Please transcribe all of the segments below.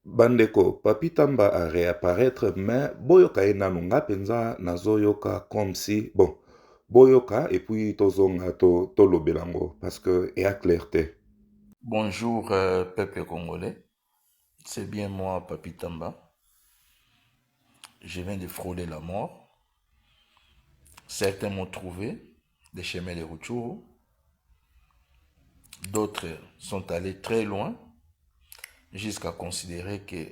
Bandeko, Papi Tamba a réapparaître, mais Boyoka et Nanunga Penza Nazoyoka comme si, bon, Boyoka et puis Tozonga to Lobelango, parce que, et à clarté. Bonjour, peuple congolais. C'est bien moi, Papi Tamba. Je viens de frôler la mort. Certains m'ont trouvé des chemins de retour. D'autres sont allés très loin jusqu'à considérer que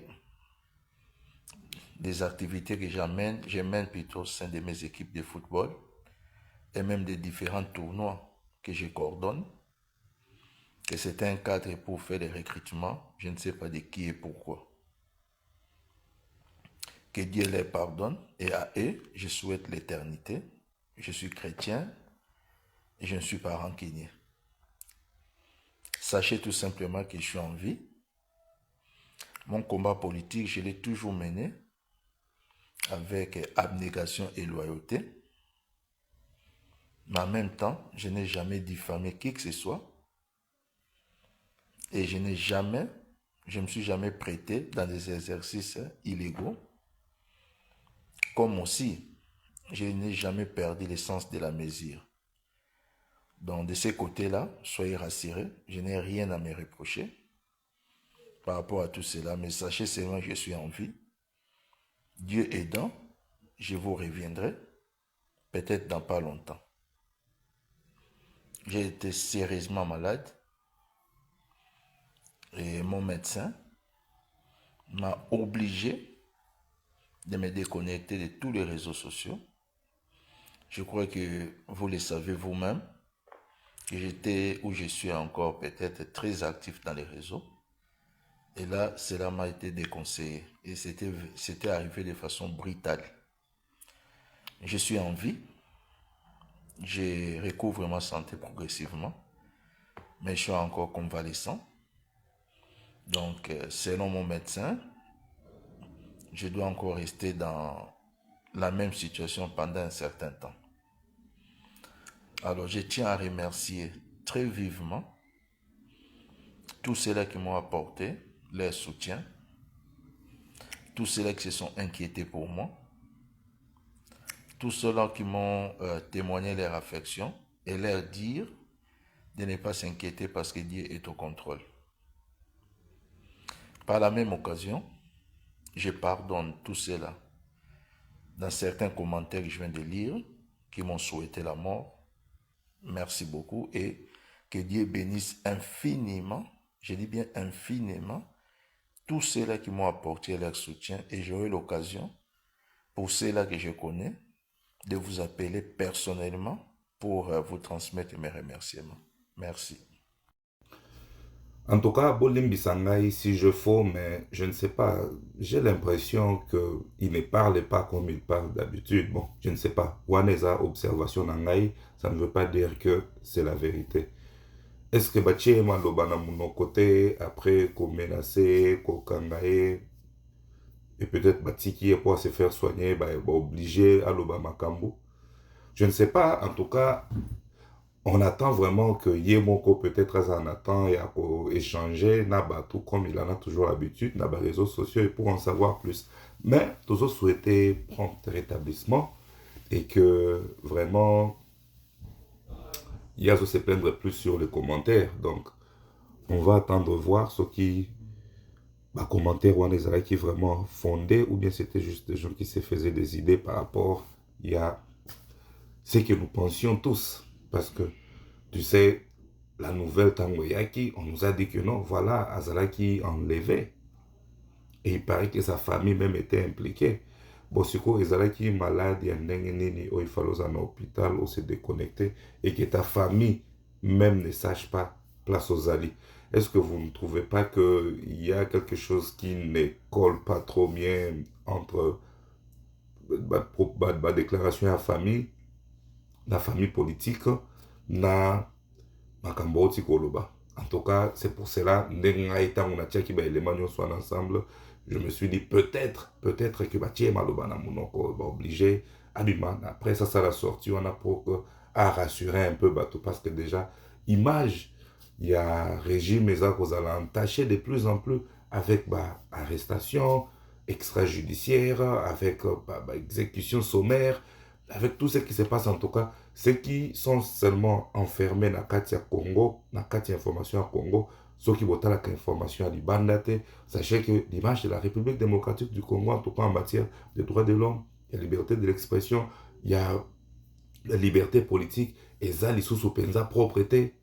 des activités que je mène plutôt au sein de mes équipes de football et même des différents tournois que je coordonne, que c'est un cadre pour faire des recrutements. Je ne sais pas de qui et pourquoi. Que Dieu les pardonne et à eux, je souhaite l'éternité. Je suis chrétien et je ne suis pas rancunier. Sachez tout simplement que je suis en vie. Mon combat politique, je l'ai toujours mené avec abnégation et loyauté. Mais en même temps, je n'ai jamais diffamé qui que ce soit. Et je ne me suis jamais prêté dans des exercices illégaux. Comme aussi, je n'ai jamais perdu le sens de la mesure. Donc de ces côtés-là, soyez rassurés, je n'ai rien à me reprocher par rapport à tout cela. Mais sachez seulement que je suis en vie. Dieu aidant, je vous reviendrai, peut-être dans pas longtemps. J'ai été sérieusement malade et mon médecin m'a obligé de me déconnecter de tous les réseaux sociaux. Je crois que vous le savez vous-même, que j'étais ou je suis encore peut-être très actif dans les réseaux. Et là, cela m'a été déconseillé. Et c'était arrivé de façon brutale. Je suis en vie. Je recouvre ma santé progressivement. Mais je suis encore convalescent. Donc, selon mon médecin, je dois encore rester dans la même situation pendant un certain temps. Alors, je tiens à remercier très vivement tous ceux-là qui m'ont apporté leur soutien, tous ceux-là qui se sont inquiétés pour moi, tous ceux-là qui m'ont témoigné leur affection et leur dire de ne pas s'inquiéter parce que Dieu est au contrôle. Par la même occasion, je pardonne tous ceux-là dans certains commentaires que je viens de lire qui m'ont souhaité la mort. Merci beaucoup et que Dieu bénisse infiniment, je dis bien infiniment, tous ceux-là qui m'ont apporté leur soutien et j'aurai l'occasion, pour ceux-là que je connais, de vous appeler personnellement pour vous transmettre mes remerciements. Merci. En tout cas, Bolim Bissangaï, si je faux, mais je ne sais pas, j'ai l'impression qu'il ne parle pas comme il parle d'habitude. Bon, je ne sais pas. Waneza, observation Nangaï, ça ne veut pas dire que c'est la vérité. Est-ce que Bachie Malobana mon côté, après qu'on menace, qu'on kangaye, et peut-être Batiki pour se faire soigner, bah, obligé à l'Obama Kambu? Je ne sais pas, en tout cas, on attend vraiment que Yemoko peut-être en attend et à échanger, tout comme il en a toujours l'habitude, dans les réseaux sociaux et pour en savoir plus. Mais toujours souhaiter prompt rétablissement et que vraiment, il y a à se plaindre plus sur les commentaires. Donc, on va attendre voir ce qui, commentaires ou les qui vraiment fondés ou bien c'était juste des gens qui se faisaient des idées par rapport à ce que nous pensions tous. Parce que, tu sais, la nouvelle Tangoyaki, on nous a dit que non, voilà, Azalaki enlevé. Et il paraît que sa famille même était impliquée. Bon, c'est quoi, Azalaki malade, il y a nini, il fallait aller à l'hôpital, ou se déconnecter, et que ta famille même ne sache pas, place aux alliés. Est-ce que vous ne trouvez pas qu'il y a quelque chose qui ne colle pas trop bien entre la déclaration à la famille politique, na makambo oti koloba. En tout cas, c'est pour cela, ensemble, je me suis dit peut-être que Batie Maloba na monoko va obliger Abiman. Après ça la sortie, on a pour à rassurer un peu bateau parce que déjà, image, il y a régime et ça qu'on a entaché de plus en plus avec arrestation extrajudiciaire, avec exécution sommaire, avec tout ce qui se passe en tout cas, ceux qui sont seulement enfermés dans Katia Congo, dans Katia Information à Congo, ceux qui votent la information à Libandate, sachez que l'image de la République démocratique du Congo, en tout cas en matière de droits de l'homme, de liberté de l'expression, il y a la liberté politique, et ça, les sous-penza propreté,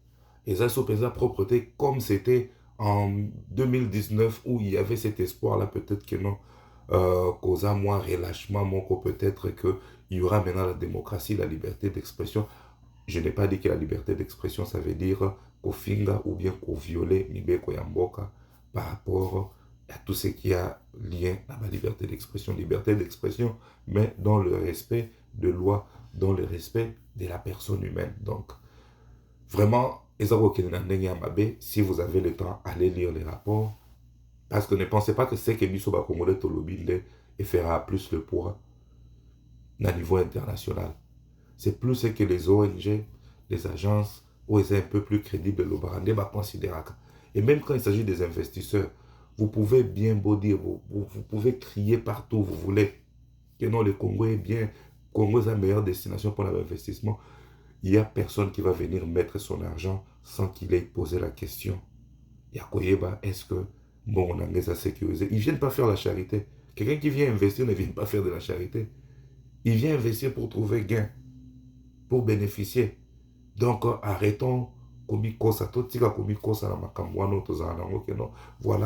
et ça, sous-penza propreté, comme c'était en 2019 où il y avait cet espoir-là, peut-être que non, causa moins relâchement, peut-être qu'il y aura maintenant la démocratie, la liberté d'expression. Je n'ai pas dit que la liberté d'expression, ça veut dire qu'au finga ou bien qu'au violer Mibeko Yamboka par rapport à tout ce qui a lien à la liberté d'expression, mais dans le respect de loi, dans le respect de la personne humaine. Donc, vraiment, si vous avez le temps, allez lire les rapports. Parce que ne pensez pas que c'est que Bisoba Congolais Tolobile et fera plus le poids à niveau international. C'est plus ce que les ONG, les agences, où ils sont un peu plus crédibles, le Barandé va considérer. Et même quand il s'agit des investisseurs, vous pouvez bien beau dire, vous pouvez crier partout où vous voulez que non, le Congo est bien, le Congo est la meilleure destination pour l'investissement. Il n'y a personne qui va venir mettre son argent sans qu'il ait posé la question. Yakoyeba, est-ce que bon, on a mis à sécuriser? Ils ne viennent pas faire la charité. Quelqu'un qui vient investir ne vient pas faire de la charité. Il vient investir pour trouver gain, pour bénéficier. Donc, arrêtons. Voilà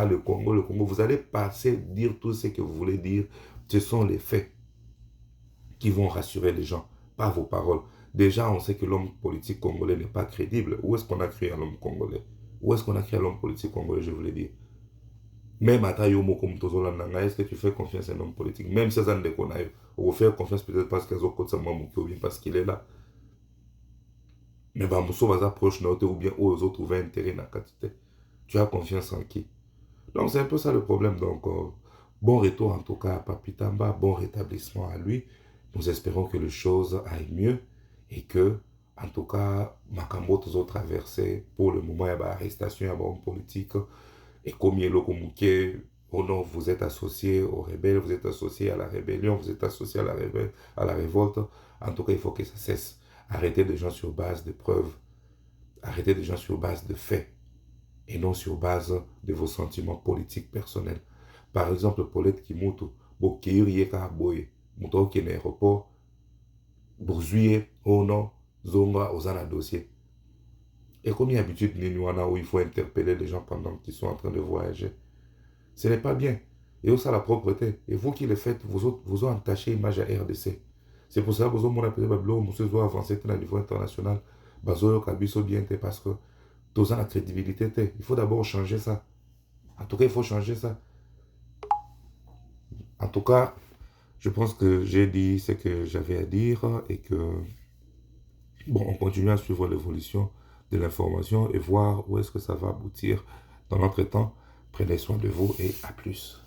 le Congo, le Congo. Vous allez passer, dire tout ce que vous voulez dire. Ce sont les faits qui vont rassurer les gens, pas vos paroles. Déjà, on sait que l'homme politique congolais n'est pas crédible. Où est-ce qu'on a créé un homme congolais? Où est-ce qu'on a créé l'homme politique congolais, je voulais dire? Même à Tayomo comme Tozola Nanga, est-ce que tu fais confiance à un homme politique? Même si ça ne déconne pas, on va faire confiance peut-être parce qu'ils ont côté ou bien parce qu'il est là. Mais bah, Mousso va approcher ou bien aux autres trouver intérêt dans la quantité. Tu as confiance en qui? Donc c'est un peu ça le problème. Donc bon retour en tout cas à Papi Tamba, bon rétablissement à lui. Nous espérons que les choses aillent mieux et que, en tout cas, Makambo tous traversé pour le moment, il y a une arrestation, il y a une politique. Et comme il y a oh non, vous êtes associé aux rebelles, vous êtes associé à la rébellion, vous êtes associé à la révolte. En tout cas, il faut que ça cesse. Arrêtez des gens sur base de preuves. Arrêtez des gens sur base de faits. Et non sur base de vos sentiments politiques personnels. Par exemple, Paulette Kimutu, Bokeiri Boye, Mouto qui est un aéroport, Bourzuye, oh non, Zonga, Ozana dossier. Et comme il y a l'habitude, où il faut interpeller les gens pendant qu'ils sont en train de voyager. Ce n'est pas bien. Et aussi la propreté. Et vous qui le faites, vous avez entaché l'image à RDC. C'est pour ça que vous avez appelé Bablo, vous avez avancé à niveau international. Bazo Kabiso bien parce que tous la crédibilité. Il faut d'abord changer ça. En tout cas, il faut changer ça. En tout cas, je pense que j'ai dit ce que j'avais à dire et que, bon, on continue à suivre l'évolution de l'information et voir où est-ce que ça va aboutir dans notre temps. Prenez soin de vous et à plus.